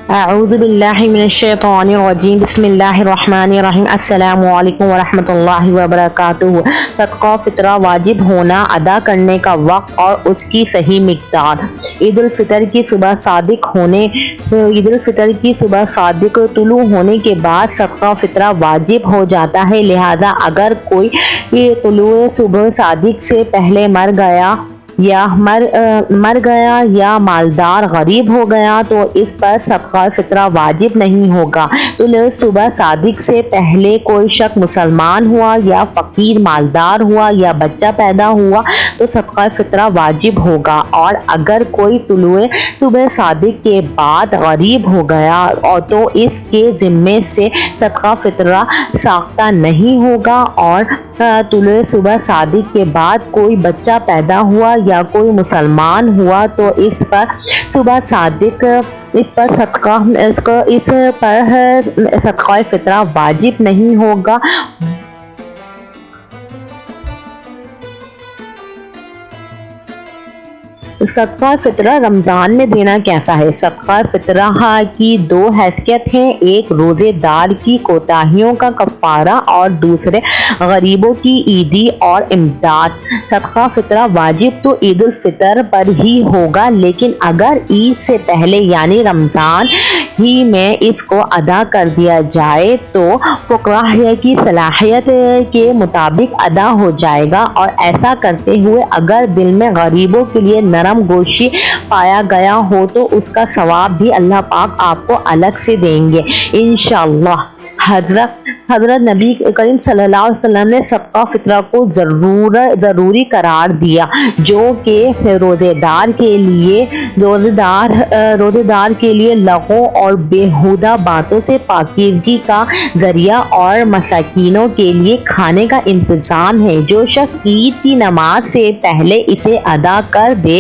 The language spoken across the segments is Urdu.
اعوذ باللہ من الشیطان الرجیم بسم اللہ الرحمن الرحیم السلام علیکم ورحمۃ اللہ وبرکاتہ۔ صدقہ فطرہ واجب ہونا، ادا کرنے کا وقت اور اس کی صحیح مقدار۔ عید الفطر کی صبح صادق طلوع ہونے کے بعد صدقہ فطرہ واجب ہو جاتا ہے، لہذا اگر کوئی طلوع صبح صادق سے پہلے مر گیا یا مالدار غریب ہو گیا تو اس پر صدقہ فطرہ واجب نہیں ہوگا۔ تو صبح صادق سے پہلے کوئی شخص مسلمان ہوا یا فقیر مالدار ہوا یا بچہ پیدا ہوا تو صدقہ فطرہ واجب ہوگا، اور اگر کوئی طلوع صبح صادق کے بعد غریب ہو گیا اور تو اس کے ذمے سے صدقہ فطرہ ساختہ نہیں ہوگا، اور طلوع صبح صادق کے بعد کوئی بچہ پیدا ہوا یا کوئی مسلمان ہوا تو اس پر صدقہ فطرہ واجب نہیں ہوگا۔ صدقہ فطرہ رمضان میں دینا کیسا ہے؟ صدقہ فطرہ کی دو حیثیت ہیں، ایک روزے دار کی کوتاہیوں کا کفارہ اور دوسرے غریبوں کی عیدی اور امداد۔ صدقہ فطرہ واجب تو عید الفطر پر ہی ہوگا، لیکن اگر عید سے پہلے یعنی رمضان ہی میں اس کو ادا کر دیا جائے تو فقراء کی صلاحیت کے مطابق ادا ہو جائے گا، اور ایسا کرتے ہوئے اگر دل میں غریبوں کے لیے نرم گوشی پایا گیا ہو تو اس کا ثواب بھی اللہ پاک آپ کو الگ سے دیں گے انشاءاللہ۔ حضرت نبی کریم صلی اللہ علیہ وسلم نے صدقہ فطرہ کو ضروری قرار دیا، جو کہ روزے دار کے لیے لغو اور بیہودہ باتوں سے پاکیزگی کا ذریعہ اور مساکینوں کے لیے کھانے کا انتظام ہے۔ جو شخص عید کی نماز سے پہلے اسے ادا کر دے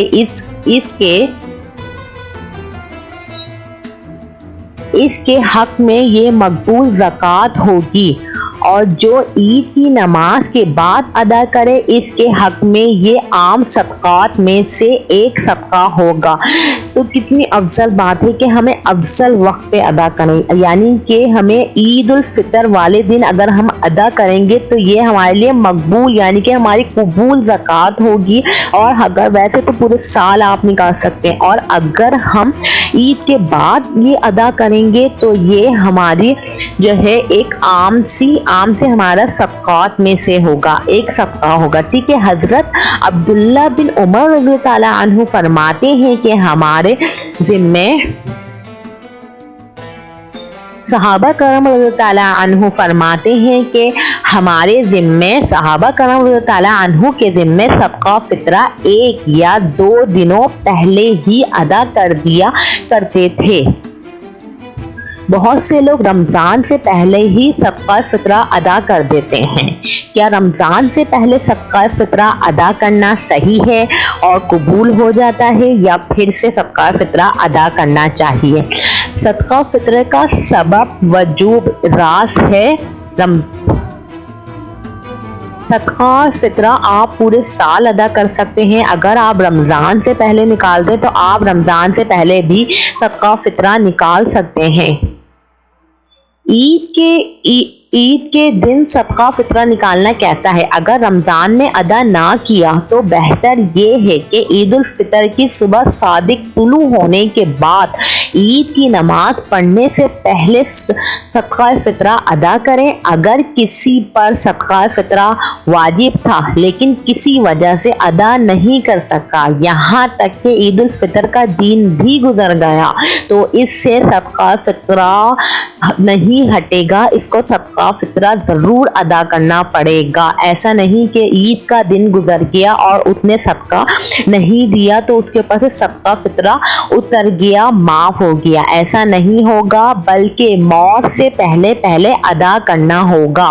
اس کے حق میں یہ مقبول زکوٰۃ ہوگی، اور جو عید کی نماز کے بعد ادا کرے اس کے حق میں یہ عام صدقات میں سے ایک صدقہ ہوگا۔ تو کتنی افضل بات ہے کہ ہمیں افضل وقت پہ ادا کریں، یعنی کہ ہمیں عید الفطر والے دن اگر ہم ادا کریں گے تو یہ ہمارے لیے مقبول یعنی کہ ہماری قبول زکوٰۃ ہوگی، اور اگر ویسے تو پورے سال آپ نکال سکتے ہیں، اور اگر ہم عید کے بعد یہ ادا کریں گے تو یہ ہماری جو ہے ایک عام سے ہمارا صدقات میں سے ہوگا، ایک صدقہ ہوگا، ٹھیک ہے۔ حضرت عبداللہ بن عمر رضی اللہ تعالیٰ عنہ فرماتے ہیں کہ ہمارے ذمے صحابہ کرام رضی اللہ تعالیٰ عنہ فرماتے ہیں کہ ہمارے ذمے صحابہ کرام رضی اللہ تعالیٰ عنہ کے ذمے صدقہ فطرہ 1 یا 2 دنوں پہلے ہی ادا کر دیا کرتے تھے۔ بہت سے لوگ رمضان سے پہلے ہی صدقہ فطرہ ادا کر دیتے ہیں۔ کیا رمضان سے پہلے صدقہ فطرہ ادا کرنا صحیح ہے اور قبول ہو جاتا ہے، یا پھر سے صدقہ فطرہ ادا کرنا چاہیے؟ صدقہ فطرہ کا سبب وجوب راست ہے۔ صدقہ فطرہ آپ پورے سال ادا کر سکتے ہیں، اگر آپ رمضان سے پہلے نکال دیں تو آپ رمضان سے پہلے بھی صدقہ فطرہ نکال سکتے ہیں۔ عید کے دن صدقہ فطرہ نکالنا کیسا ہے؟ اگر رمضان میں ادا نہ کیا تو بہتر یہ ہے کہ عید الفطر کی صبح صادق طلوع ہونے کے بعد عید کی نماز پڑھنے سے پہلے صدقہ فطرہ ادا کریں۔ اگر کسی پر صدقہ فطرہ واجب تھا لیکن کسی وجہ سے ادا نہیں کر سکا، یہاں تک کہ عید الفطر کا دن بھی گزر گیا، تو اس سے صدقہ فطرہ نہیں ہٹے گا، اس کو صدقہ فطرہ ضرور ادا کرنا پڑے گا۔ ایسا نہیں کہ عید کا دن گزر گیا اور اس نے صدقہ نہیں دیا تو اس کے اوپر سے صدقہ فطرہ اتر گیا، معاف ہو گیا، ایسا نہیں ہوگا، بلکہ موت سے پہلے ادا کرنا ہوگا۔